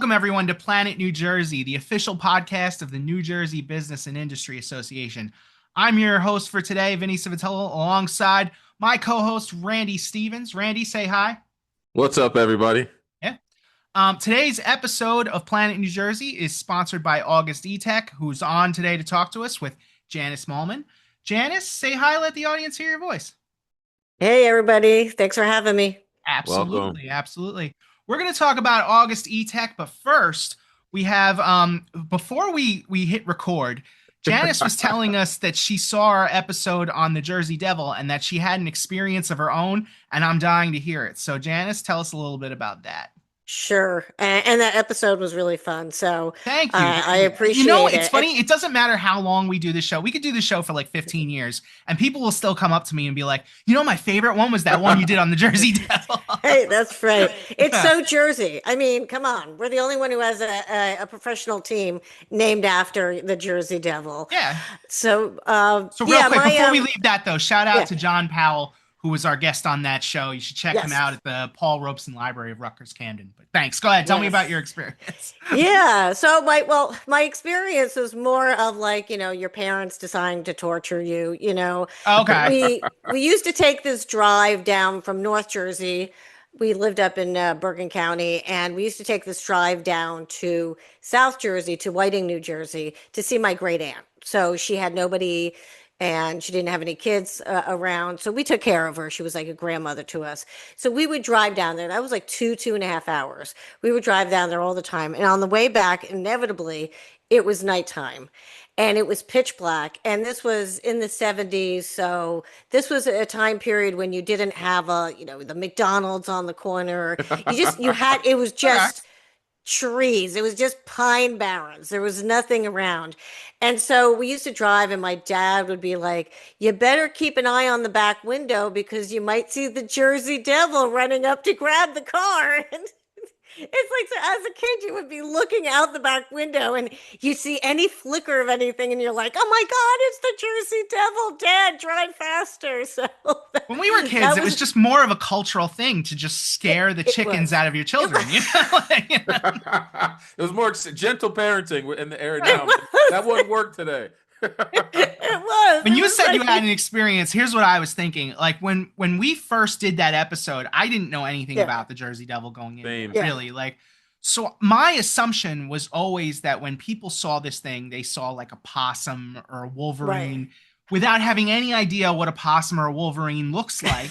Welcome, everyone, to Planet New Jersey, the official podcast of the New Jersey Business and Industry Association. I'm your host for today, Vinny Civitello, alongside my co host, Randy Stevens. Randy, say hi. What's up, everybody? Yeah. Today's episode of Planet New Jersey is sponsored by August eTech, who's on today to talk to us with Janice Malman. Janice, say hi, let the audience hear your voice. Hey, everybody. Thanks for having me. Welcome. Absolutely, absolutely. We're going to talk about August eTech, but first we have before we hit record, Janice was telling us that she saw our episode on the Jersey Devil and that she had an experience of her own, and I'm dying to hear it. So Janice, tell us a little bit about that. Sure. And that episode was really fun. So Thank you. I You know, appreciate it's it. And funny. It doesn't matter how long we do the show. We could do the show for like 15 years, and people will still come up to me and be like, my favorite one was that one you did on the Jersey Devil. hey, that's right. It's Yeah. so Jersey. I mean, come on. We're the only one who has a professional team named after the Jersey Devil. Yeah. So, So real yeah, quick, my, before we leave that though, shout out yeah, to John Powell, who was our guest on that show. You should check him yes, out at the Paul Robeson Library of Rutgers Camden. But thanks. Go ahead. Tell me about yes. your experience. Yeah. So my experience is more of like, your parents deciding to torture you, Okay. we used to take this drive down from North Jersey. We lived up in Bergen County, and we used to take this drive down to South Jersey, to Whiting, New Jersey, to see my great aunt. So she had nobody, and she didn't have any kids around. So we took care of her. She was like a grandmother to us. So we would drive down there. That was like 2.5 hours. We would drive down there all the time. And on the way back, inevitably, it was nighttime and it was pitch black. And this was in the 70s. So this was a time period when you didn't have the McDonald's on the corner. It was Okay. just trees. It was just pine barrens. There was nothing around. And so we used to drive, and my dad would be like, "You better keep an eye on the back window because you might see the Jersey Devil running up to grab the car." And it's like, so as a kid, you would be looking out the back window and you see any flicker of anything, and you're like, "Oh my God, it's the Jersey Devil, Dad, drive faster." So When we were kids, that it was was, just more of a cultural thing to just scare the it chickens was. out of your It children. was. It was more gentle parenting in the era It now. That was. wouldn't work today. It was. When It you was said you like, had an experience, here's what I was thinking. Like when we first did that episode, I didn't know anything yeah, about the Jersey Devil going into it, Same. yeah, really. Like, so my assumption was always that when people saw this thing, they saw like a possum or a right. wolverine without having any idea what a possum or a wolverine looks like,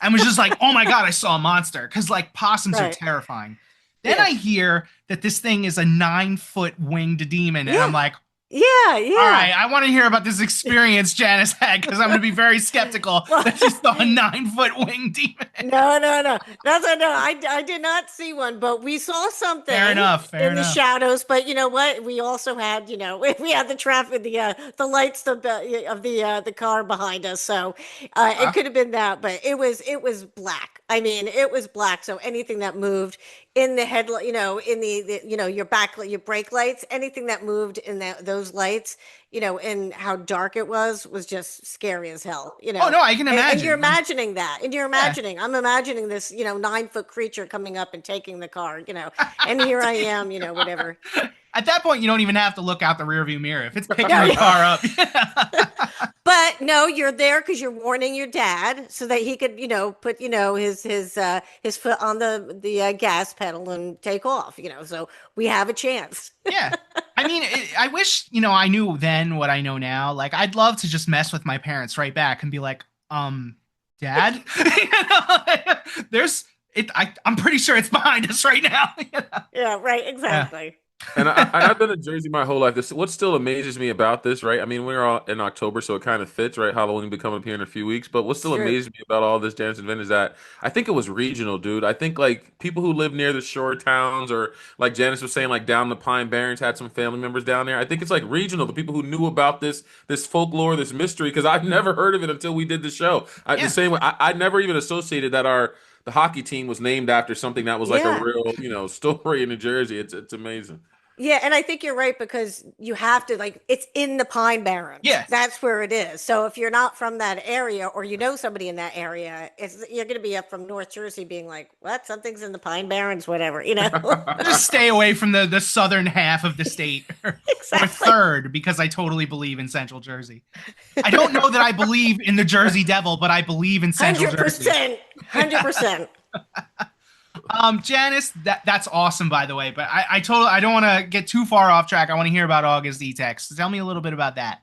and was just like, "Oh my God, I saw a monster." Because like possums are Right. terrifying. Then I Yes. hear that this thing is a 9 foot winged demon, and I'm Yeah. like, Yeah. all Yeah. right, I want to hear about this experience Janice had because I'm going to be very skeptical Well, that she saw a 9 foot winged demon. no, no, no. That's no. I did not see one, but we saw Fair something enough. Fair in the enough. shadows. But you know what? We also had, we had the traffic, the lights of the car behind us. So it Uh, could have been that, but it was black. I mean, it was black. So anything that moved in the headlight, in your brake lights, anything that moved in those lights, and how dark it was just scary as hell. oh no, I can And you're imagine. Like, imagining that, and yeah. I'm imagining this, 9 foot creature coming up and taking the car, and here I am, whatever. At that point, you don't even have to look out the rearview mirror if it's picking No, the yeah. car up. But no, you're there because you're warning your dad so that he could, put, his foot on the gas pedal and take off, so we have a chance. Yeah. I mean, I wish, I knew then what I know now. Like, I'd love to just mess with my parents right back and be like, Dad, there's it. I'm pretty sure it's behind us right now. Yeah, right, Yeah. exactly. And I've been in Jersey my whole life. What still amazes me about this, right? I mean, we're all in October, so it kind of fits, right? Halloween will be coming up here in a few weeks. But what It's still true. amazes me about all this Jansen event is that I think it was regional, dude. I think like people who live near the shore towns, or like Janice was saying, like down the Pine Barrens had some family members down there. I think it's like regional. The people who knew about this folklore, this mystery, because I've never heard of it until we did the show. The Yeah. same way I never even associated that the hockey team was named after something that was like a Yeah. real, story in New Jersey. It's amazing. Yeah, and I think you're right because you have to like it's in the Pine Barrens. Yeah. That's where it is. So if you're not from that area or you know somebody in that area, you're going to be up from North Jersey being like, "What? Something's in the Pine Barrens, whatever," you know. Just stay away from the southern half of the state or Exactly. third because I totally believe in Central Jersey. I don't know that I believe in the Jersey Devil, but I believe in Central Jersey. 100%. 100%. Janice, that's awesome, by the way. But I don't want to get too far off track. I want to hear about August E-Tech. So tell me a little bit about that.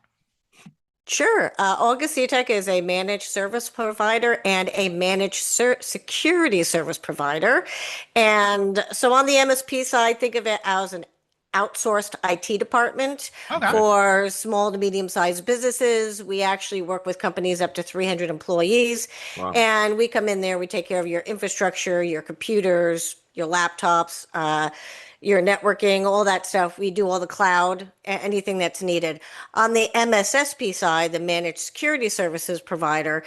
Sure. August CTech is a managed service provider and a managed security service provider. And so on the MSP side, think of it as an outsourced IT department Okay. Nice. for small to medium-sized businesses. We actually work with companies up to 300 employees. Wow. And we come in there, we take care of your infrastructure, your computers, your laptops, your networking, all that stuff. We do all the cloud, anything that's needed. On the MSSP side, the managed security services provider,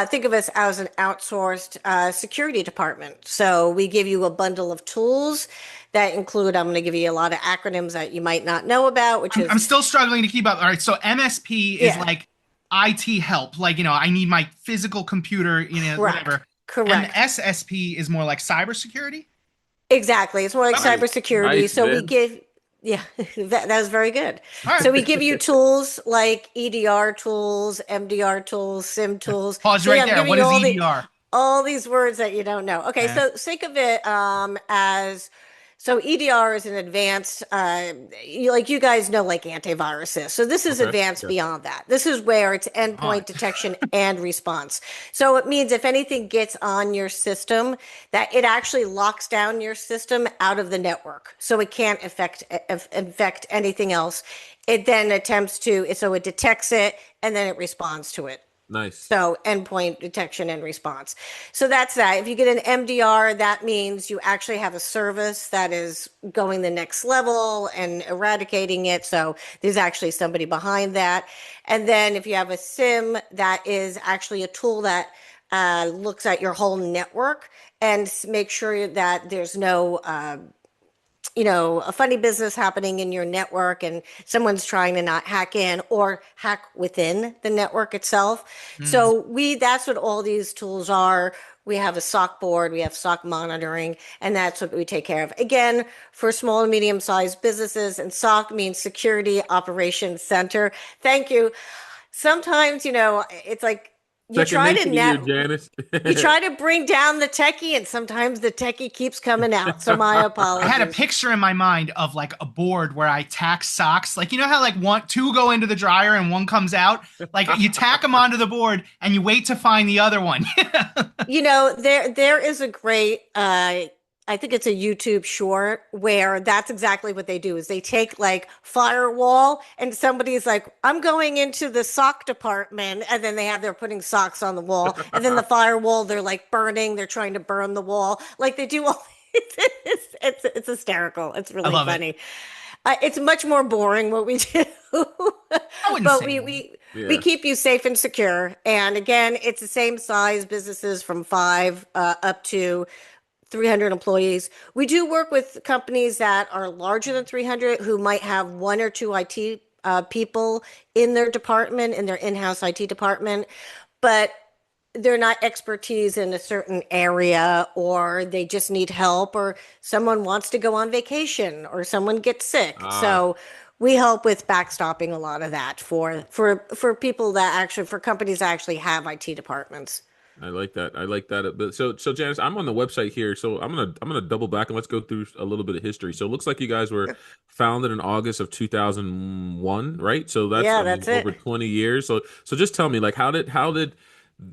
think of us as an outsourced security department. So we give you a bundle of tools that include, I'm going to give you a lot of acronyms that you might not know about, which I'm is, still struggling to keep up. All right. So MSP is yeah, like IT help. Like, I need my physical computer, correct, whatever. And correct. SSP is more like cybersecurity. Exactly. It's more like Nice. cybersecurity. Nice, So we Vince. give, yeah, that was very good. All right. So we give you tools like EDR tools, MDR tools, SIM tools. Pause So right yeah, I'm there. giving What you is EDR? all these words that you don't know. Okay, Yeah. so think of it as so EDR is an advanced, like you guys know, like antiviruses. So this is Okay. advanced Yeah. beyond that. This is where it's On. endpoint detection and response. So it means if anything gets on your system, that it actually locks down your system out of the network, so it can't infect anything else. It then attempts to, so it detects it and then it responds to it. Nice. So endpoint detection and response. So that's that. If you get an MDR, that means you actually have a service that is going the next level and eradicating it. So there's actually somebody behind that. And then if you have a SIM, that is actually a tool that looks at your whole network and make sure that there's no a funny business happening in your network and someone's trying to not hack in or hack within the network itself. Hmm. So that's what all these tools are. We have a SOC board, we have SOC monitoring, and that's what we take care of. Again, for small and medium sized businesses, and SOC means Security Operations Center. Thank you. Sometimes, it's like you Second try to nature to you, net Janice. you try to bring down the techie, and sometimes the techie keeps coming out. So my I had a apologies. picture in my mind of like a board where I tack socks. Like, how like two go into the dryer and one comes out? Like you tack them onto the board and you wait to find the other one. There is a great I think it's a YouTube short where that's exactly what they do is they take like firewall and somebody's like, I'm going into the sock department, and then they're putting socks on the wall, and then the firewall they're like burning, they're trying to burn the wall. Like they do all it's hysterical. It's I really love it. funny. It's much more boring what we do, I wouldn't but say we that. we we Yeah. keep you safe and secure. And again, it's the same size businesses from five up to 300 employees. We do work with companies that are larger than 300 who might have one or two IT people in their department, in their in-house IT department, but they're not expertise in a certain area, or they just need help, or someone wants to go on vacation, or someone gets sick. Ah, So we help with backstopping a lot of that for people that actually for companies that actually have IT departments. I like that. I like that. But so Janice, I'm on the website here, so I'm gonna double back and let's go through a little bit of history. So it looks like you guys were founded in August of 2001, right? So that's Yeah, I mean that's over it. 20 years. So just tell me, like, how did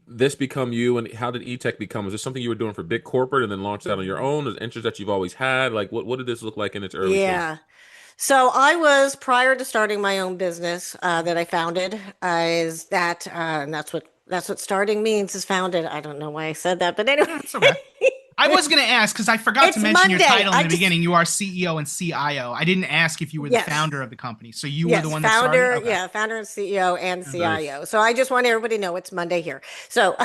this become you, and how did eTech become? Was this something you were doing for big corporate and then launched out on your own? Is it interest that you've always had? Like, what did this look like in its early stage? Yeah. So I was prior to starting my own business that I founded and that's what starting means is founded. I don't know why I said that, but anyway, Yeah, it's okay. I was going to ask because I forgot to it's mention your Monday. title in the beginning. You are CEO and CIO. I didn't ask if you were the Yes, founder of the company. So you were the yes, one that started? founder, Okay. yeah, founder and CEO and Nice. CIO. So I just want everybody to know it's Monday here. So,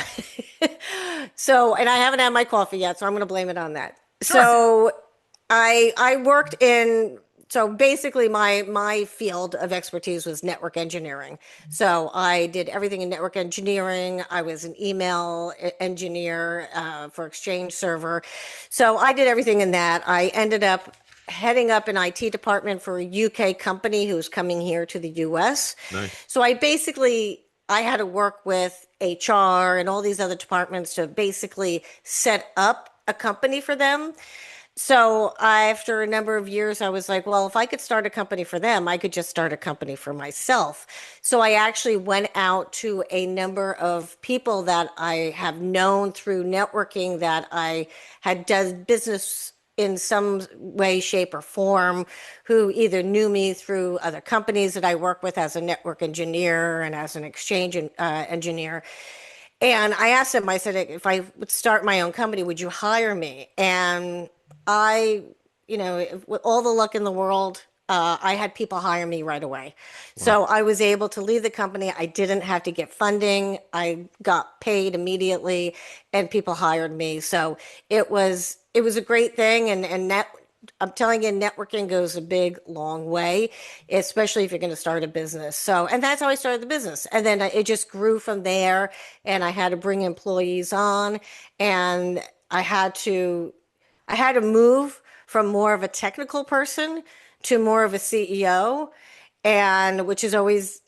and I haven't had my coffee yet, so I'm going to blame it on that. Sure. So I worked in so basically my field of expertise was network engineering. So I did everything in network engineering. I was an email engineer for Exchange Server. So I did everything in that. I ended up heading up an IT department for a UK company who was coming here to the US. Nice. So I had to work with HR and all these other departments to basically set up a company for them. So after a number of years, I was like, well, if I could start a company for them, I could just start a company for myself. So I actually went out to a number of people that I have known through networking that I had done business in some way, shape, or form, who either knew me through other companies that I work with as a network engineer and as an exchange engineer. And I asked them, I said, if I would start my own company, would you hire me? And I, with all the luck in the world, I had people hire me right away. Wow. So I was able to leave the company. I didn't have to get funding. I got paid immediately and people hired me. So it was a great thing. And that, I'm telling you, networking goes a big, long way, especially if you're going to start a business. So, and that's how I started the business. And then it just grew from there. And I had to bring employees on, and I had to, I had to move from more of a technical person to more of a CEO, and which is always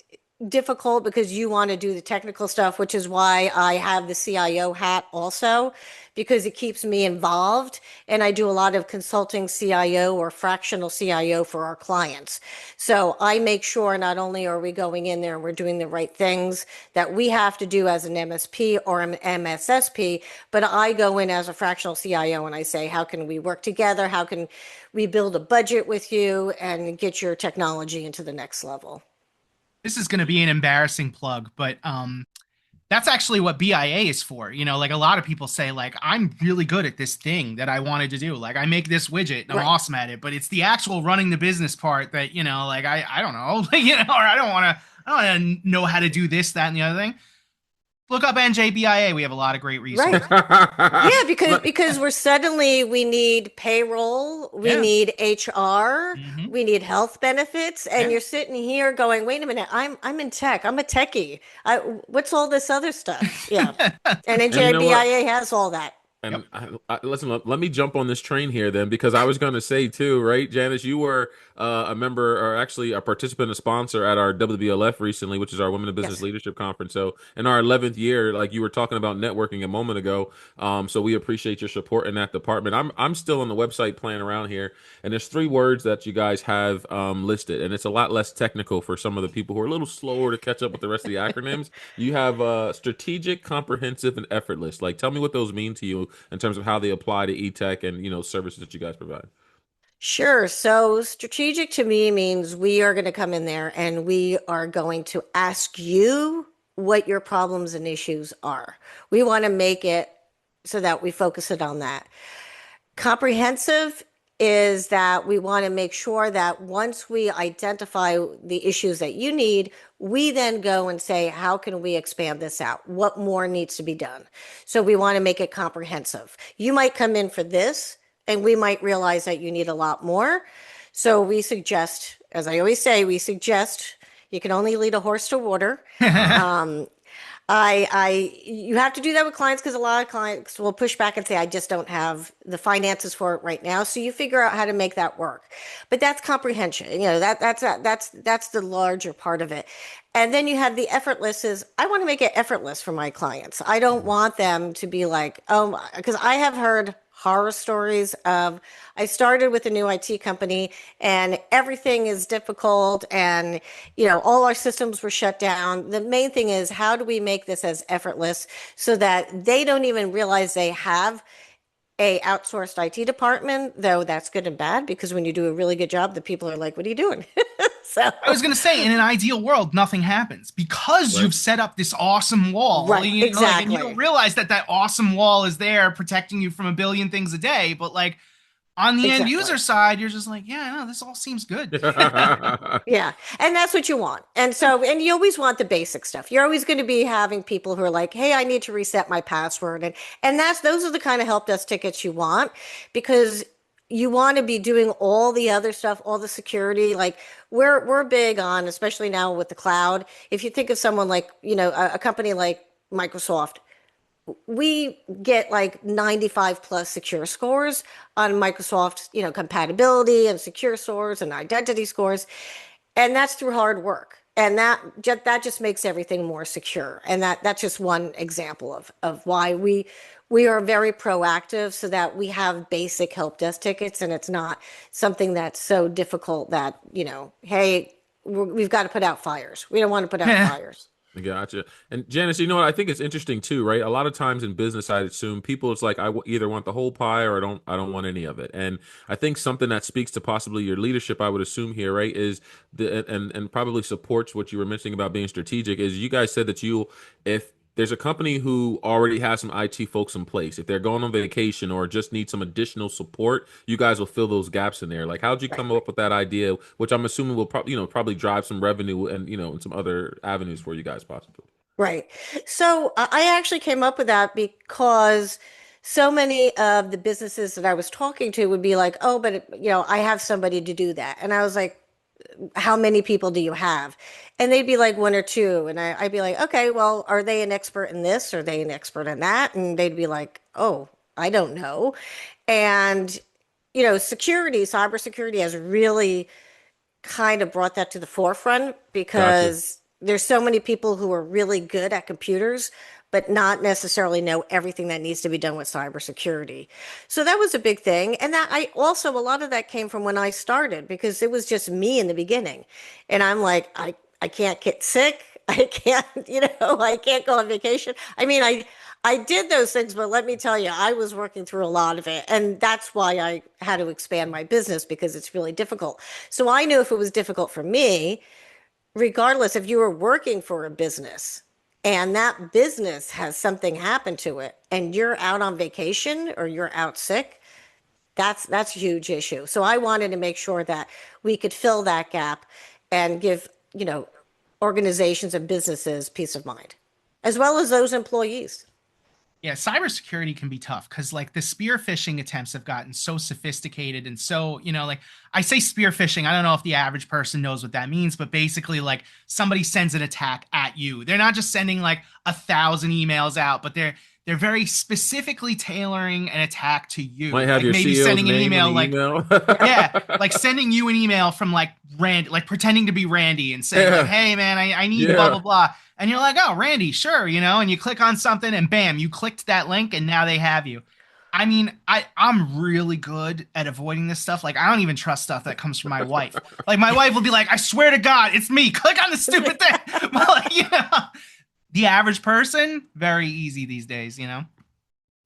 difficult because you want to do the technical stuff, which is why I have the CIO hat also, because it keeps me involved. And I do a lot of consulting CIO or fractional CIO for our clients. So I make sure not only are we going in there and we're doing the right things that we have to do as an MSP or an MSSP, but I go in as a fractional CIO and I say, how can we work together? How can we build a budget with you and get your technology into the next level? This is going to be an embarrassing plug, but that's actually what BIA is for. Like a lot of people say, like, I'm really good at this thing that I wanted to do. Like I make this widget and I'm Right. awesome at it, but it's the actual running the business part that, like I don't know, or I don't know how to do this, that, and the other thing. Look up NJBIA. We have a lot of great Right. resources. Yeah, because But- because we need payroll, we Yeah. need HR, Hmm. we need health benefits, and Yeah. you're sitting here going, "Wait a minute, I'm in tech. I'm a techie. What's all this other stuff?" Yeah. And and you know what? NJBIA has all that. Yep. And listen, let me jump on this train here then, because I was going to say too, right, Janice, you were a member, or actually a participant, a sponsor at our WBLF recently, which is our Women in Business Yes. Leadership Conference. So in our 11th year, like you were talking about networking a moment ago, so we appreciate your support in that department. I'm still on the website playing around here, and there's 3 words that you guys have listed, and it's a lot less technical for some of the people who are a little slower to catch up with the rest of the acronyms. You have strategic, comprehensive, and effortless. Like, tell me what those mean to you in terms of how they apply to e-tech and services that you guys provide. Sure. So strategic to me means we are going to come in there and we are going to ask you what your problems and issues are. We want to make it so that we focus it on that. Comprehensive is that we want to make sure that once we identify the issues that you need, we then go and say, how can we expand this out? What more needs to be done? So we want to make it comprehensive. You might come in for this, and we might realize that you need a lot more. So we suggest, as I always say, you can only lead a horse to water. Um, you have to do that with clients because a lot of clients will push back and say, I just don't have the finances for it right now. So you figure out how to make that work. But that's comprehension. That's the larger part of it. And then you have the effortless is I want to make it effortless for my clients. I don't want them to be like, oh, because I have heard horror stories of I started with a new IT company and everything is difficult and all our systems were shut down. The main thing is how do we make this as effortless so that they don't even realize they have a outsourced IT department, though that's good and bad because when you do a really good job, the people are like, what are you doing? So I was going to say, in an ideal world, nothing happens because Right. you've set up this awesome wall. Right, And you exactly. don't realize that awesome wall is there protecting you from a billion things a day. But like on the end Exactly. user side, you're just like, yeah, no, this all seems good. Yeah. And that's what you want. And you always want the basic stuff. You're always going to be having people who are like, hey, I need to reset my password. And those are the kind of help desk tickets you want because you want to be doing all the other stuff, all the security. Like we're big on, especially now with the cloud. If you think of someone like, a company like Microsoft, we get like 95 plus secure scores on Microsoft, compatibility and secure scores and identity scores. And that's through hard work. And that just makes everything more secure. And that's just one example of why we are very proactive so that we have basic help desk tickets and it's not something that's so difficult that, hey, we've got to put out fires. We don't want to put out fires. Gotcha. And Janice, you know what? I think it's interesting too, right? A lot of times in business, I assume people, it's like either want the whole pie or I don't want any of it. And I think something that speaks to possibly your leadership, I would assume here, right, is and probably supports what you were mentioning about being strategic. Is you guys said that if there's a company who already has some IT folks in place, if they're going on vacation or just need some additional support, you guys will fill those gaps in there. Like, how'd you come up with that idea, which I'm assuming will probably drive some revenue and and some other avenues for you guys possibly. Right. So I actually came up with that because so many of the businesses that I was talking to would be like, "Oh, but I have somebody to do that," and I was like, how many people do you have? And they'd be like one or two. And I'd be like, okay, well, are they an expert in this? Are they an expert in that? And they'd be like, oh, I don't know. And, cybersecurity has really kind of brought that to the forefront Gotcha. because there's so many people who are really good at computers, but not necessarily know everything that needs to be done with cybersecurity. So that was a big thing. And that I also, a lot of that came from when I started because it was just me in the beginning. And I'm like, I can't get sick. I can't, I can't go on vacation. I mean, I did those things, but let me tell you, I was working through a lot of it. And that's why I had to expand my business because it's really difficult. So I knew if it was difficult for me, regardless if you were working for a business and that business has something happen to it and you're out on vacation or you're out sick, that's a huge issue. So I wanted to make sure that we could fill that gap and give, organizations and businesses peace of mind, as well as those employees. Yeah, cybersecurity can be tough because like the spear phishing attempts have gotten so sophisticated and so, like I say spear phishing, I don't know if the average person knows what that means, but basically like somebody sends an attack at you. They're not just sending like 1,000 emails out, but they're very specifically tailoring an attack to you. Might have Like your maybe CEO's sending an name in email the like email. yeah, like sending you an email from like like pretending to be Randy and saying like, Yeah. "Hey man, I need blah Yeah. blah blah," and you're like, "Oh, Randy, sure," and you click on something and bam, you clicked that link and now they have you. I mean, I'm really good at avoiding this stuff. Like, I don't even trust stuff that comes from my wife. Like, my wife will be like, "I swear to God, it's me. Click on the stupid thing." But like, the average person, very easy these days.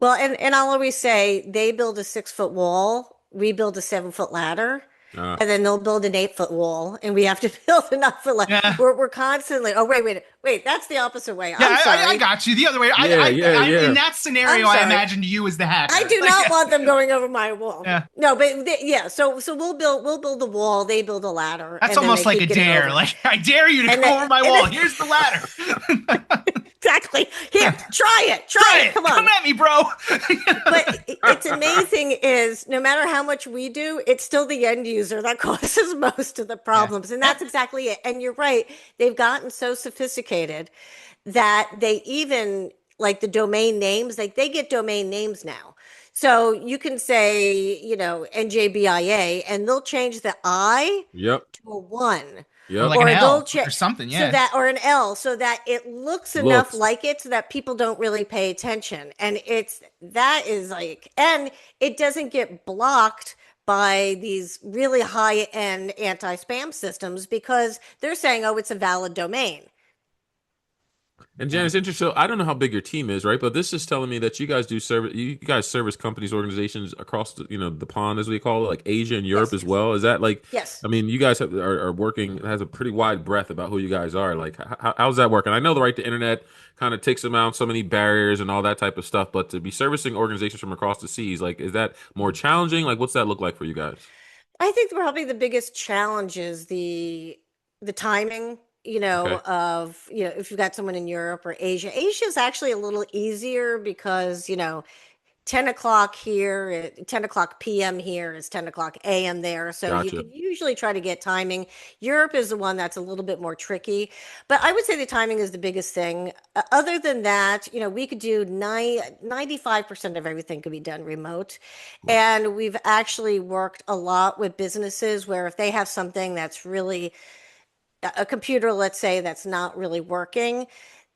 Well, and I'll always say they build a 6 foot wall, we build a 7 foot ladder, Uh, and then they'll build an 8 foot wall, and we have to build enough for like Yeah. we're constantly. Oh wait, that's the opposite way. Yeah, I'm I sorry. got you. The other way. yeah, yeah, In yeah. that I'm scenario, I sorry. imagined you as the I hacker. do Like, not want them going over my wall. yeah, No, but yeah. So we'll build the wall. They build a ladder, that's and then almost they like keep a getting dare. over. Like, I dare you to And come then over my and wall. then Here's the ladder. exactly here. Try it. Try Try it. it. Come Come on. at me, bro. But it's amazing is no matter how much we do, it's still the end user that causes most of the Yeah. problems. And Yep. that's exactly it. And you're right. They've gotten so sophisticated that they even like the domain names, like they get domain names now. So you can say, NJBIA, and they'll change the I Yep. to a one Or Yep. like an or they'll L check or something. so Yeah. that or an L so that it looks enough Looks. like it so that people don't really pay attention. And that is like and it doesn't get blocked by these really high end anti-spam systems because they're saying, oh, it's a valid domain. And Yeah. Janice, interesting. So I don't know how big your team is, right? But this is telling me that you guys do service. You guys service companies, organizations across the pond, as we call it, like Asia and Europe Yes. as well. Is that like? Yes. I mean, you guys are working. Has a pretty wide breadth about who you guys are. Like, how's that working? I know the internet kind of takes them out so many barriers and all that type of stuff, but to be servicing organizations from across the seas, like, is that more challenging? Like, what's that look like for you guys? I think probably the biggest challenge is the timing, Okay. of, if you've got someone in Europe or Asia. Asia is actually a little easier because, 10 o'clock here, 10 o'clock p.m. here is 10 o'clock a.m. there. So you Gotcha. can usually try to get timing. Europe is the one that's a little bit more tricky, but I would say the timing is the biggest thing. Other than that, we could do 95% of everything could be done remote. Wow. And we've actually worked a lot with businesses where if they have something that's really a computer, let's say, that's not really working,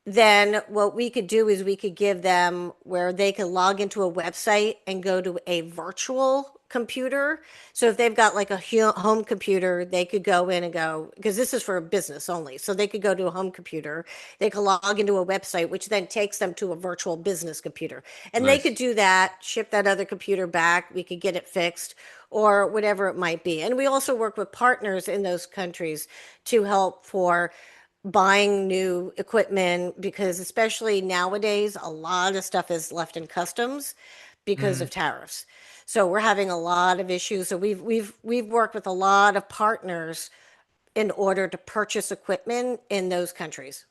then what we could do is we could give them where they can log into a website and go to a virtual computer. So if they've got like a home computer, they could go in and go, because this is for business only. So they could go to a home computer, they could log into a website, which then takes them to a virtual business computer. And they could Nice. do that, ship that other computer back, we could get it fixed or whatever it might be. And we also work with partners in those countries to help for buying new equipment because especially nowadays a lot of stuff is left in customs because Mm. of tariffs. So we're having a lot of issues. So we've worked with a lot of partners in order to purchase equipment in those countries.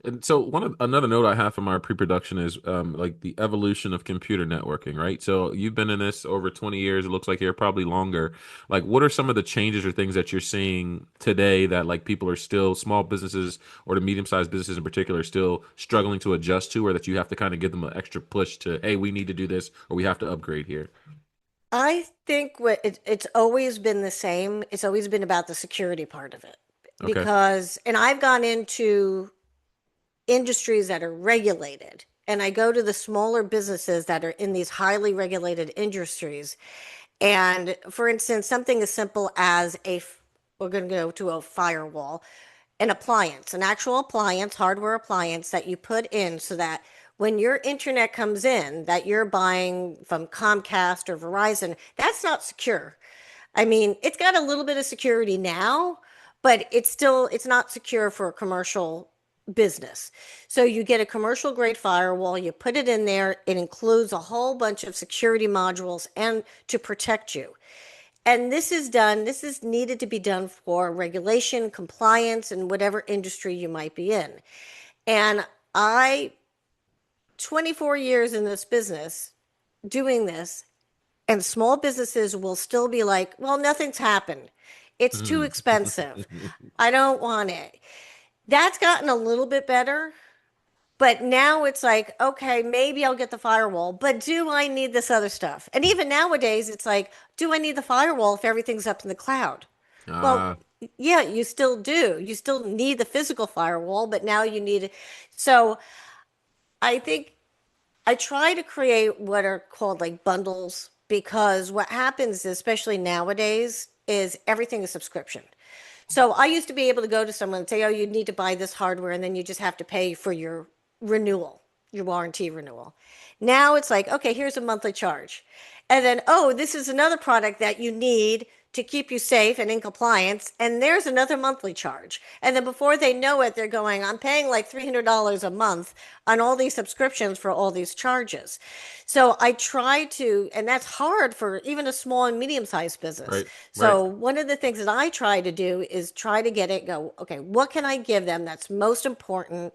And so another note I have from our pre-production is like the evolution of computer networking, right? So you've been in this over 20 years. It looks like you're probably longer. Like, what are some of the changes or things that you're seeing today that like people are still, small businesses or the medium-sized businesses in particular, are still struggling to adjust to, or that you have to kind of give them an extra push to, hey, we need to do this, or we have to upgrade here? I think it's always been the same. It's always been about the security part of it Okay. because, and I've gone into industries that are regulated. And I go to the smaller businesses that are in these highly regulated industries. And for instance, something as simple as we're going to go to a firewall, an appliance, an actual appliance, hardware appliance that you put in so that when your internet comes in that you're buying from Comcast or Verizon, that's not secure. I mean, it's got a little bit of security now, but it's not secure for a commercial business. So you get a commercial grade firewall, you put it in there, it includes a whole bunch of security modules and to protect you. And this is needed to be done for regulation, compliance, and whatever industry you might be in. And I, 24 years in this business doing this, and small businesses will still be like, well, nothing's happened. It's too Mm. expensive. I don't want it. That's gotten a little bit better, but now it's like, okay, maybe I'll get the firewall, but do I need this other stuff? And even nowadays, it's like, do I need the firewall if everything's up in the cloud? Well, Ah, yeah, you still do. You still need the physical firewall, but now you need it. So I think I try to create what are called like bundles because what happens, especially nowadays, is everything is subscription. So I used to be able to go to someone and say, oh, you need to buy this hardware, and then you just have to pay for your renewal, your warranty renewal. Now it's like, okay, here's a monthly charge. And then, oh, this is another product that you need to keep you safe and in compliance. And there's another monthly charge. And then before they know it, they're going, I'm paying like $300 a month on all these subscriptions for all these charges. So I try to, and that's hard for even a small and medium sized business. right, right. So one of the things that I try to do is try to get it go, okay, what can I give them that's most important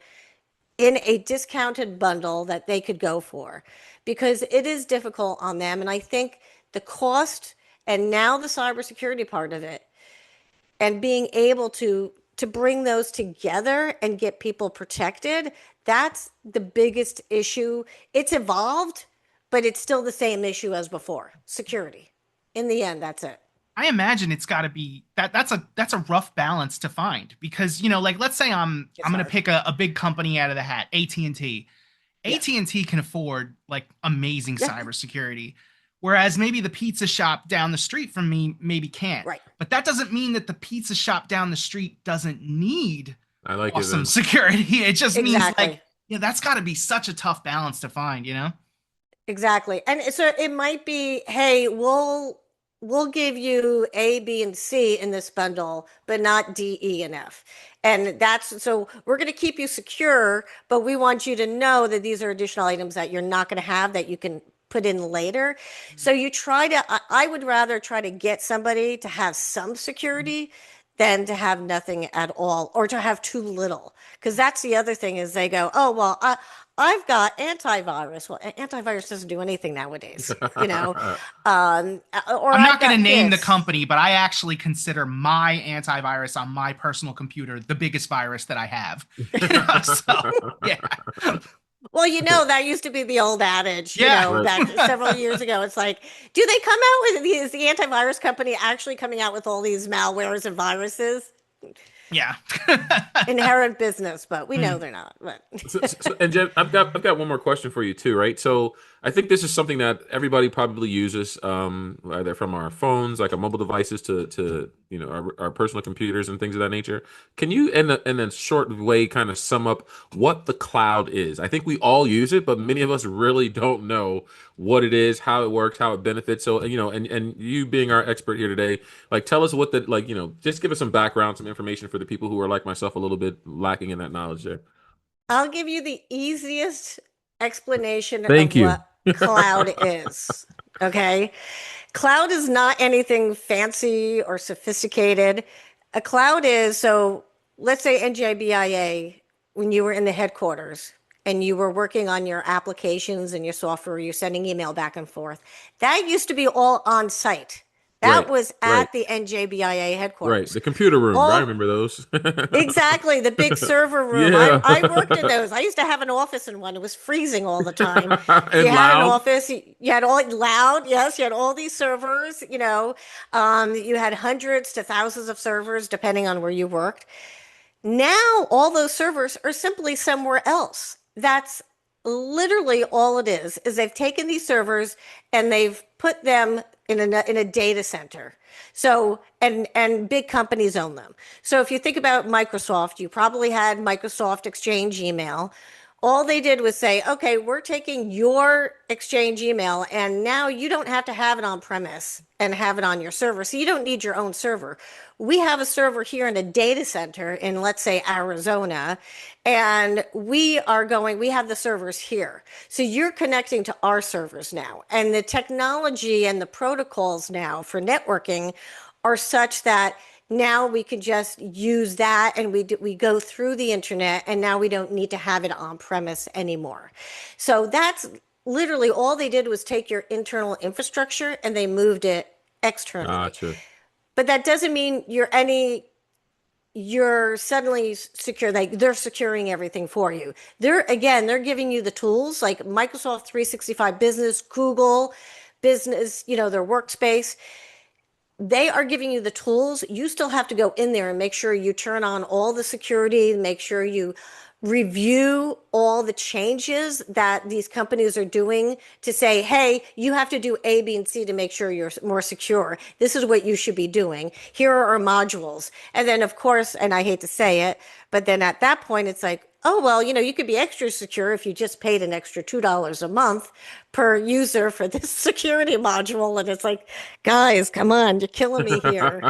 in a discounted bundle that they could go for? Because it is difficult on them. And I think the cost and now the cybersecurity part of it and being able to bring those together and get people protected, that's the biggest issue. It's evolved, but it's still the same issue as before. Security. In the end, that's it. I imagine it's got to be that's a rough balance to find because like let's say It's I'm gonna hard. pick a big company out of the hat, AT&T. Yeah. AT&T can afford like amazing Yeah. cybersecurity, whereas maybe the pizza shop down the street from me maybe can't. Right. But that doesn't mean that the pizza shop down the street doesn't need I like it, awesome Vince. security. It just means like, Exactly. that's got to be such a tough balance to find. Exactly. And so it might be, hey, we'll give you A, B, and C in this bundle, but not D, E, and F. And that's so we're going to keep you secure, but we want you to know that these are additional items that you're not going to have that you can put in later. So you try to, I would rather try to get somebody to have some security than to have nothing at all or to have too little. Because that's the other thing is they go, oh, well, I've got antivirus. Well, antivirus doesn't do anything nowadays, or I'm I've not going to got name the this. company, but I actually consider my antivirus on my personal computer the biggest virus that I have. So yeah, Well, that used to be the old adage, yeah. Right. back several years ago. It's like, do they come out with is the antivirus company actually coming out with all these malwares and viruses? Yeah. Inherent business, but we know Mm. they're not. But And Jen, I've got one more question for you too, right? So I think this is something that everybody probably uses, either from our phones, like our mobile devices, to our personal computers and things of that nature. Can you, in a short way, kind of sum up what the cloud is? I think we all use it, but many of us really don't know what it is, how it works, how it benefits. So and you being our expert here today, like tell us what the just give us some background, some information for the people who are like myself, a little bit lacking in that knowledge there. I'll give you the easiest explanation of Thank you. what cloud is. Okay. Cloud is not anything fancy or sophisticated. A cloud is so let's say NJBIA, when you were in the headquarters and you were working on your applications and your software, you're sending email back and forth. That used to be all on site. That Right, was right, at the NJBIA right. headquarters. The computer room. I All remember those. Exactly, the big server room. I, Yeah. I worked in those. I used to have an office in one. It was freezing all the time. So you And had an loud. office, you had all loud, yes, you had all these servers, you had hundreds to thousands of servers depending on where you worked. Now all those servers are simply somewhere else. That's literally all it is they've taken these servers and they've put them in a data center. So and big companies own them. So if you think about Microsoft, you probably had Microsoft Exchange email. All they did was say, okay, we're taking your Exchange email and now you don't have to have it on premise and have it on your server. So you don't need your own server. We have a server here in a data center in, let's say, Arizona, and we have the servers here. So you're connecting to our servers now. And the technology and the protocols now for networking are such that now we can just use that and we go through the internet and now we don't need to have it on premise anymore. So that's literally all they did was take your internal infrastructure and they moved it externally. Gotcha. But that doesn't mean you're suddenly secure. Like they're securing everything for you. They're giving you the tools like Microsoft 365 Business, Google Business, their workspace. They are giving you the tools. You still have to go in there and make sure you turn on all the security, make sure you review all the changes that these companies are doing to say, hey, you have to do A, B, and C to make sure you're more secure. This is what you should be doing. Here are our modules. And then, of course, and I hate to say it, but then at that point, it's like, oh, well, you could be extra secure if you just paid an extra $2 a month per user for this security module. And it's like, guys, come on, you're killing me here.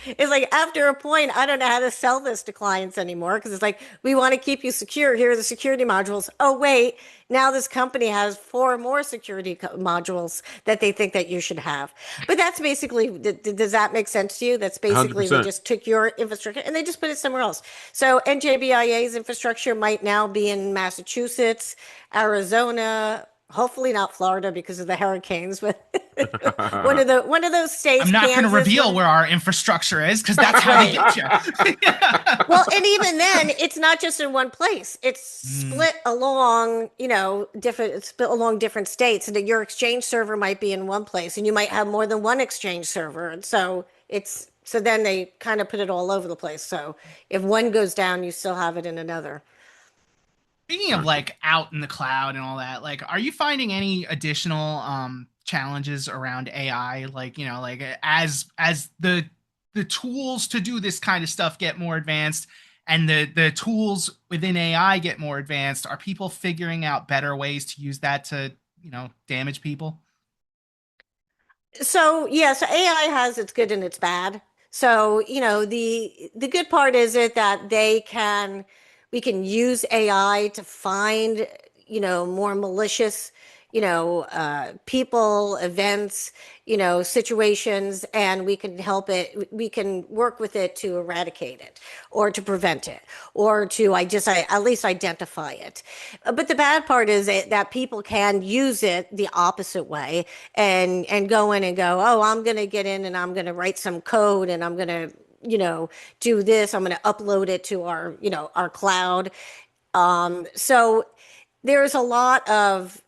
It's like after a point, I don't know how to sell this to clients anymore because it's like, we want to keep you secure. Here are the security modules. Oh, wait, now this company has four more security modules that they think that you should have. But that's basically, does that make sense to you? That's basically they 100%. just took your infrastructure and they just put it somewhere else. So NJBIA's infrastructure might now be in Massachusetts, Arizona, hopefully not Florida because of the hurricanes, but one of those states, I'm not going to Kansas, reveal one. where our infrastructure is because that's how they Right. get you. Well, and even then, it's not just in one place. It's Mm. split along, it's split along different states. And your Exchange server might be in one place, and you might have more than one Exchange server. And so then they kind of put it all over the place. So if one goes down, you still have it in another. Speaking of Gotcha. like out in the cloud and all that, like, are you finding any additional challenges around AI? Like, like as the tools to do this kind of stuff get more advanced and the tools within AI get more advanced, are people figuring out better ways to use that to, damage people? So yeah, so AI has its good and its bad. So, the good part is it that we can use AI to find, more malicious, people, events, situations, and we can help it. We can work with it to eradicate it or to prevent it or to at least identify it. But the bad part is that people can use it the opposite way and go in and go, oh, I'm going to get in and I'm going to write some code and I'm going to do this. I'm going to upload it to our cloud. So there's a lot of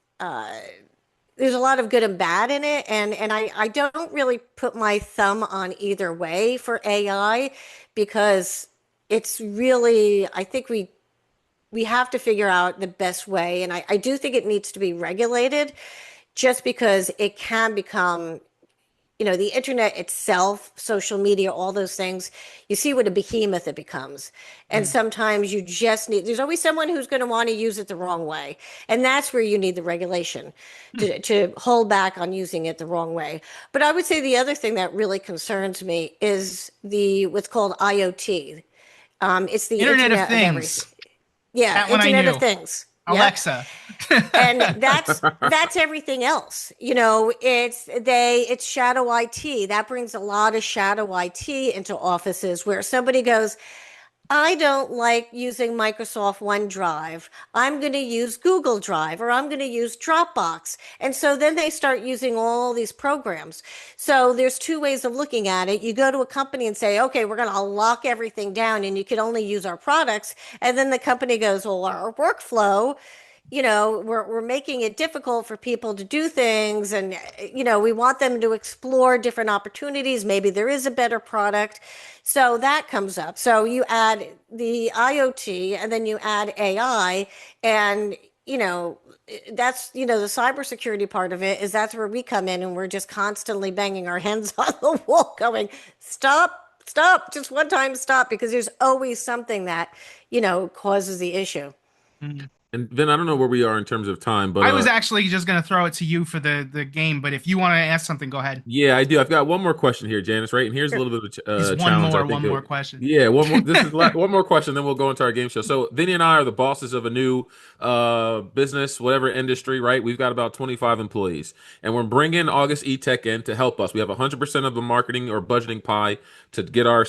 there's a lot of good and bad in it, and I don't really put my thumb on either way for AI because it's really, I think we have to figure out the best way, and I do think it needs to be regulated just because it can become, the internet itself, social media, all those things, you see what a behemoth it becomes. And sometimes you just need, there's always someone who's going to want to use it the wrong way. And that's where you need the regulation to hold back on using it the wrong way. But I would say the other thing that really concerns me is what's called IoT. It's the Internet of Internet of Everything. Things. Yeah, That one I Internet of knew. Things. Yep. Alexa. And that's everything else. It's shadow IT. That brings a lot of shadow IT into offices where somebody goes, I don't like using Microsoft OneDrive. I'm going to use Google Drive or I'm going to use Dropbox. And so then they start using all these programs. So there's two ways of looking at it. You go to a company and say, okay, we're going to lock everything down and you can only use our products. And then the company goes, well, our workflow, we're making it difficult for people to do things, and we want them to explore different opportunities. Maybe there is a better product. So that comes up. So you add the IoT and then you add AI, and that's the cybersecurity part of it is that's where we come in, and we're just constantly banging our heads on the wall going, stop, just one time stop, because there's always something that causes the issue. And Vin, I don't know where we are in terms of time, but I was actually just going to throw it to you for the game, but if you want to ask something, go ahead. yeah, I do. I've got one more question here, Janice. Right, and here's a Sure. little bit of a Is challenge. I one think. more question. Yeah, one more. This is one more question, then we'll go into our game show. So, Vinny and I are the bosses of a new business, whatever industry. Right, we've got about 25 employees, and we're bringing August eTech in to help us. We have 100% of the marketing or budgeting pie to get our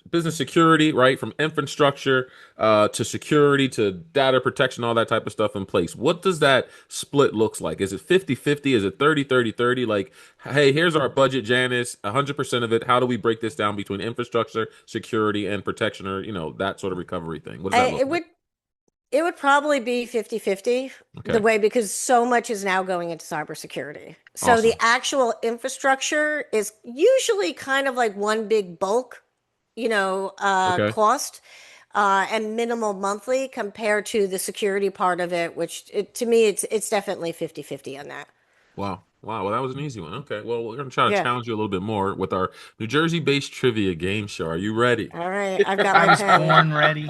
business security right, from infrastructure to security to data protection, all that type of stuff in place. What does that split looks like? Is it 50-50? Is it 30-30-30? Like, hey, here's our budget, Janice, 100% of it. How do we break this down between infrastructure, security, and protection, or that sort of recovery thing? What does that I, look it like? would it would probably be 50-50 the Okay, way, because so much is now going into cybersecurity. So the awesome. actual infrastructure is usually kind of like one big bulk, Okay. cost, and minimal monthly compared to the security part of it, which to me, it's definitely 50-50 on that. Wow. Wow. Well, that was an easy one. Okay. Well, we're going to try to Yeah. challenge you a little bit more with our New Jersey-based trivia game show. Are you ready? All right. I've got I my was pen. born ready.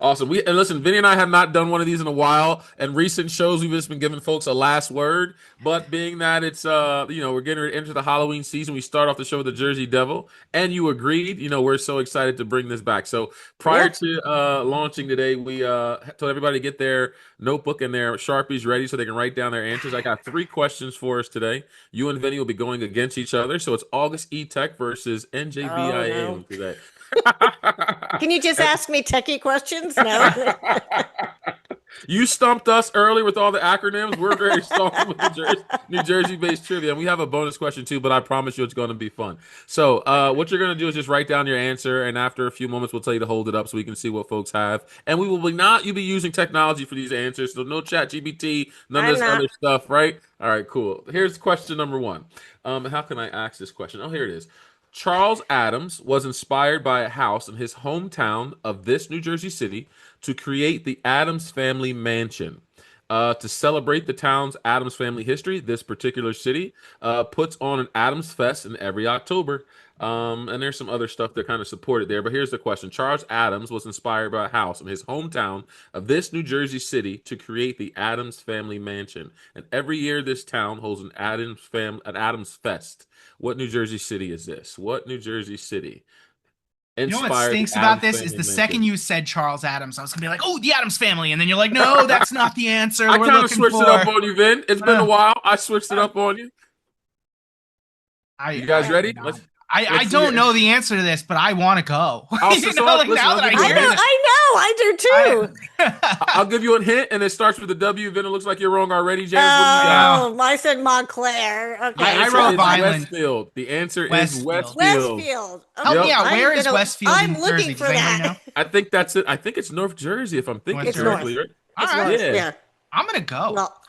Awesome. And listen, Vinny and I have not done one of these in a while. And recent shows, we've just been giving folks a last word. But being that it's we're getting ready to enter the Halloween season, we start off the show with the Jersey Devil, and you agreed. We're so excited to bring this back. So prior Yeah. to launching today, we told everybody to get their notebook and their Sharpies ready so they can write down their answers. I got 3 questions for us today. You and Vinny will be going against each other. So it's August E Tech versus Oh no. NJBIA today. Can you just ask me techie questions? No. You stumped us early with all the acronyms. We're very stumped with the New Jersey-based trivia, and we have a bonus question too. But I promise you, it's going to be fun. So, what you're going to do is just write down your answer, and after a few moments, we'll tell you to hold it up so we can see what folks have. And we will be not you be using technology for these answers, so no Chat GBT, none of I'm this not. other stuff, right? All right, cool. Here's question number one. How can I ask this question? Oh, here it is. Charles Adams was inspired by a house in his hometown of this New Jersey city to create the Adams Family Mansion. To celebrate the town's Adams family history, this particular city puts on an Adams Fest in every October. And there's some other stuff that kind of support it there. But here's the question. Charles Adams was inspired by a house in his hometown of this New Jersey city to create the Adams Family Mansion. And every year this town holds an Adams Fest. What New Jersey city is this? What New Jersey city? You know what Inspired the stinks about Addams this is Family the second mentioned. you said Charles Adams, I was gonna be like, "Oh, the Adams Family," and then you're like, "No, that's not the answer I we're kind of looking switched for." it up on you, Vin. It's been a Uh, while. I switched it up on you. You guys I ready? would not. Let's I let's see don't it. know the answer to this, but I want to go. Also, You so know, like listen, now I'll that I give you a hear hint. that, I do too. I'll give you a hint, and it starts with a W. Vin, it looks like you're wrong already. Janice, what do you got? Oh, I said Montclair. The Okay, I answer wrote so is Vineland. Westfield. The answer is Westfield. Westfield. Westfield. Help me Okay, Yep. out. I'm Where is gonna. Westfield in I'm New looking Jersey? for Does anybody that. know? I think that's it. I think it's North Jersey, if I'm thinking North It's Jersey. correctly, north. right? All It's right, north. Yeah. Yeah. I'm gonna go. Well,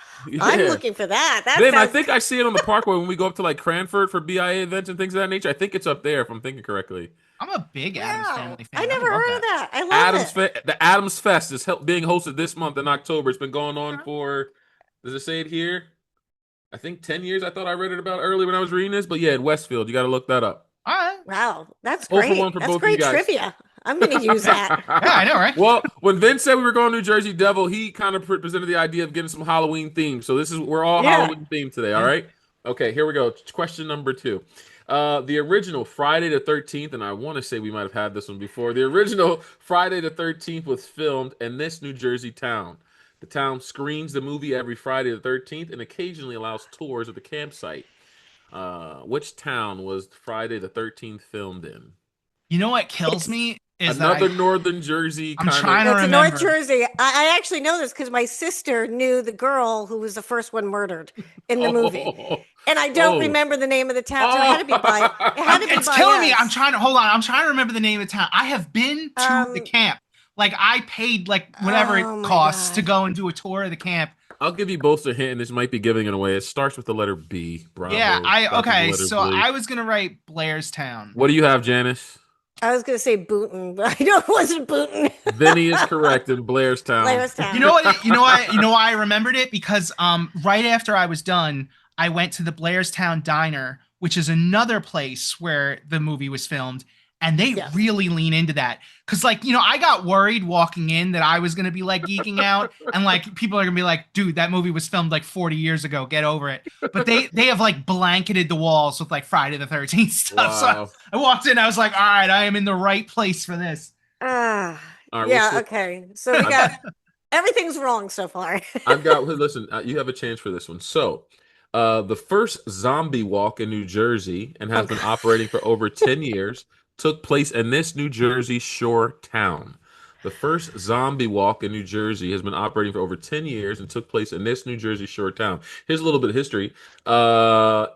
I'm Yeah. looking for that. That Then I sounds. think I see it on the Parkway when we go up to like Cranford for BIA events and things of that nature. I think it's up there, if I'm thinking correctly. I'm a big Adams Wow. Family I fan. I never love heard that. of that. I love it. The Adams Fest is being hosted this month in October. It's been going on for, does it say it here? I think 10 years. I thought I read it about early when I was reading this, but yeah, in Westfield, you got to look that up. All right. Wow, that's 0 for great. 1 for That's both of you great guys. trivia. I'm going to use that. Yeah, I know, right? Well, when Vince said we were going to New Jersey Devil, he kind of presented the idea of getting some Halloween themes. So we're all Yeah. Halloween themed today. All right. Okay, here we go. Question number 2. The original Friday the 13th, and I want to say we might have had this one before. The original Friday the 13th was filmed in this New Jersey town. The town screens the movie every Friday the 13th and occasionally allows tours of the campsite. Which town was Friday the 13th filmed in? You know what kills me is Another that Northern Jersey I'm kind trying of. to It's in North remember. Jersey. I actually know this because my sister knew the girl who was the first one murdered in the movie, and I don't Oh. remember the name of the town. So it had to be by. It had to be It's by killing me. us. I'm trying to hold on. I'm trying to remember the name of the town. I have been to the camp. Like I paid like whatever Oh it my costs God. to go and do a tour of the camp. I'll give you both a hint, and this might be giving it away. It starts with the letter B. Bravo. Yeah, Starts with the okay. letter So B. I was gonna write Blairstown. What do you have, Janice? I was going to say Booton, but I know it wasn't Booton. Vinny is correct in Blairstown. Blairstown. You know what? You know what? You know why I remembered it? Because right after I was done, I went to the Blairstown Diner, which is another place where the movie was filmed, and they Yes. really lean into that. Cause like, you know, I got worried walking in that I was gonna be like geeking out and like people are gonna be like, dude, that movie was filmed like 40 years ago. Get over it. But they have like blanketed the walls with like Friday the 13th stuff. Wow. So I walked in, I was like, all right, I am in the right place for this. Ah, All right, yeah, we'll okay. So we got everything's wrong so far. I've got. Listen, you have a chance for this one. So, the first zombie walk in New Jersey and has been operating for over 10 years took place in this New Jersey shore town. The first zombie walk in New Jersey has been operating for over 10 years and took place in this New Jersey shore town. Here's a little bit of history.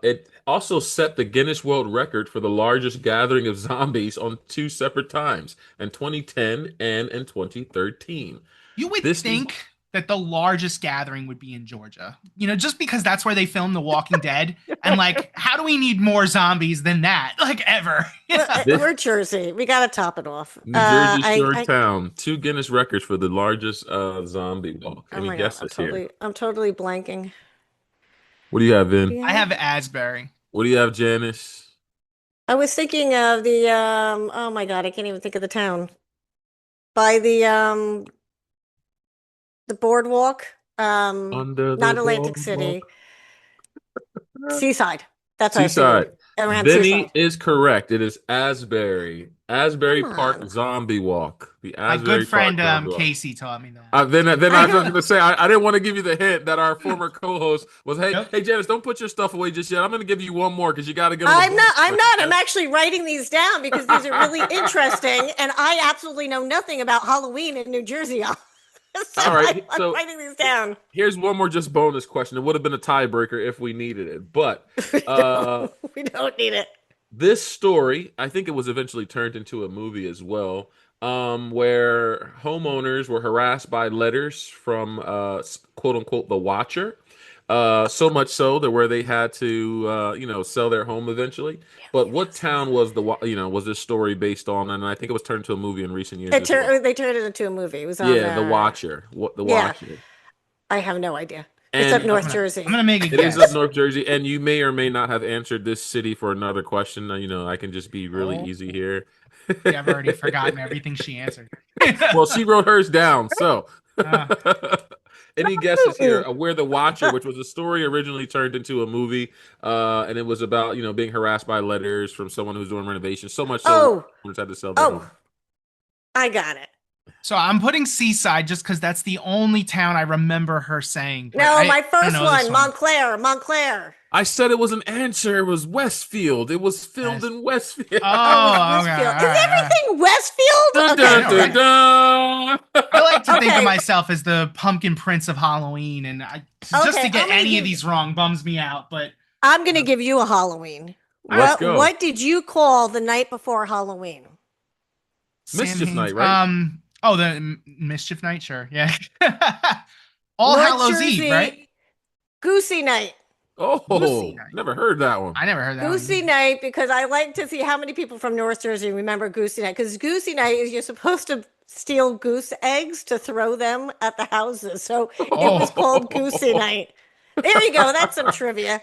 It also set the Guinness World Record for the largest gathering of zombies on 2 separate times, in 2010 and in 2013. You would This is- think that the largest gathering would be in Georgia. You know, just because that's where they filmed The Walking Dead. And like, how do we need more zombies than that? Like ever. We're Jersey. We got to top it off. New Jersey I- shore I- town, 2 Guinness records for the largest zombie walk. Oh Any my God, guesses here? I'm totally blanking. What do you have, Vin? Yeah. I have Asbury. What do you have, Janice? I was thinking of the oh my God, I can't even think of the town. By the boardwalk. Under Not the Atlantic City. Seaside. That's what I was Seaside. thinking. Around Vinny Seaside. is correct. It is Asbury. Asbury Come Park on. Zombie Walk. The My Asbury good friend Park Zombie Walk. Casey taught me that. Then I I was know. going to say I didn't want to give you the hint that our former co-host was. Hey, Yep. hey, Janice, don't put your stuff away just yet. I'm going to give you one more because you got to give. I'm not. I'm actually writing these down because these are really interesting, and I absolutely know nothing about Halloween in New Jersey. So All right, I'm so- writing these down. Here's one more just bonus question. It would have been a tiebreaker if we needed it, but We don't need it. this story, I think it was eventually turned into a movie as well, where homeowners were harassed by letters from quote unquote the Watcher. So much so that where they had to sell their home eventually. But what town was was this story based on? And I think it was turned into a movie in recent years. as well. They turned it into a movie. It was on. Yeah, the Watcher. What the yeah. Watcher? I have no idea. It's And up North I'm gonna- Jersey. I'm gonna make a It is guess. up North Jersey, and you may or may not have answered this city for another question. I can just be really Oh. easy here. Yeah, I've already forgotten everything she answered. Well, she wrote hers down, so Uh. Any guesses here? We're the Watcher, which was a story originally turned into a movie, and it was about being harassed by letters from someone who's doing renovations. So much so, Oh, owners had to sell their home. oh, I got it. So I'm putting Seaside just because that's the only town I remember her saying. But No, I my don't first know this one, Montclair, Montclair. I said it was an answer. It was Westfield. It was filmed Yes. in Westfield. Oh, okay. Westfield. All Is right, all right. everything Westfield? Dun, Okay. dun, I know, right? dun, dun. I like to think of Okay. myself as the pumpkin prince of Halloween, and just Okay, to I'm get gonna any give- of these wrong bums me out. But I'm going to give you a Halloween. Let's What go. what did you call the night before Halloween? Mischief Samhain's- Night, right? Oh, the Mischief Night, sure, yeah. All North Hallows Eve, Jersey, right? Goosey Night. Oh, Goosey Night. never heard that one. I never heard that. one Goosey either. Night, because I like to see how many people from North Jersey remember Goosey Night. Because Goosey Night is you're supposed to steal goose eggs to throw them at the houses. So it was called Goosey Night. There you go. That's some trivia.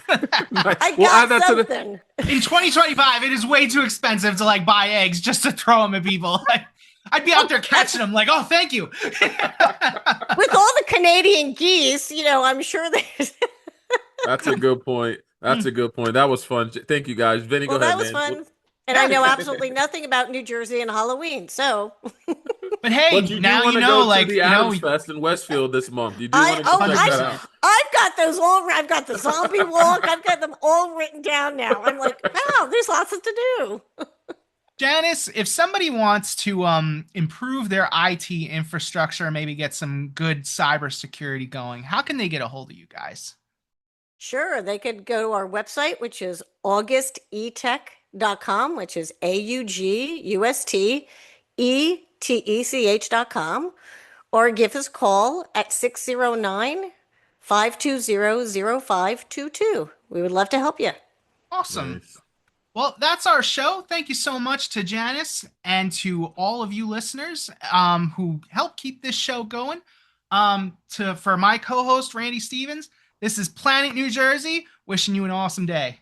I We'll got add that to the. something. In 2025, it is way too expensive to like buy eggs just to throw them at people. Like, I'd be out there catching them, like, oh, thank you. With all the Canadian geese, I'm sure there's. That's a good point. That's a good point. That was fun. Thank you guys. Vinny, Well, go ahead, that was man. fun. And I know absolutely nothing about New Jersey and Halloween. So But hey, But you do now want you to know, go like, to you the know, Adams Fest in Westfield this month. You do I want to oh check I, that out. I've got those all. I've got the zombie walk. I've got them all written down now. I'm like, wow, there's lots to do. Janice, if somebody wants to improve their IT infrastructure, maybe get some good cybersecurity going, how can they get a hold of you guys? Sure, they could go to our website, which is augustetech.com, which is AUGUSTETECH.com, or give us a call at 609 520 0522. We would love to help you. Awesome. Nice. Well, that's our show. Thank you so much to Janice and to all of you listeners who help keep this show going. For my co-host Randy Stevens, this is Planet New Jersey, wishing you an awesome day.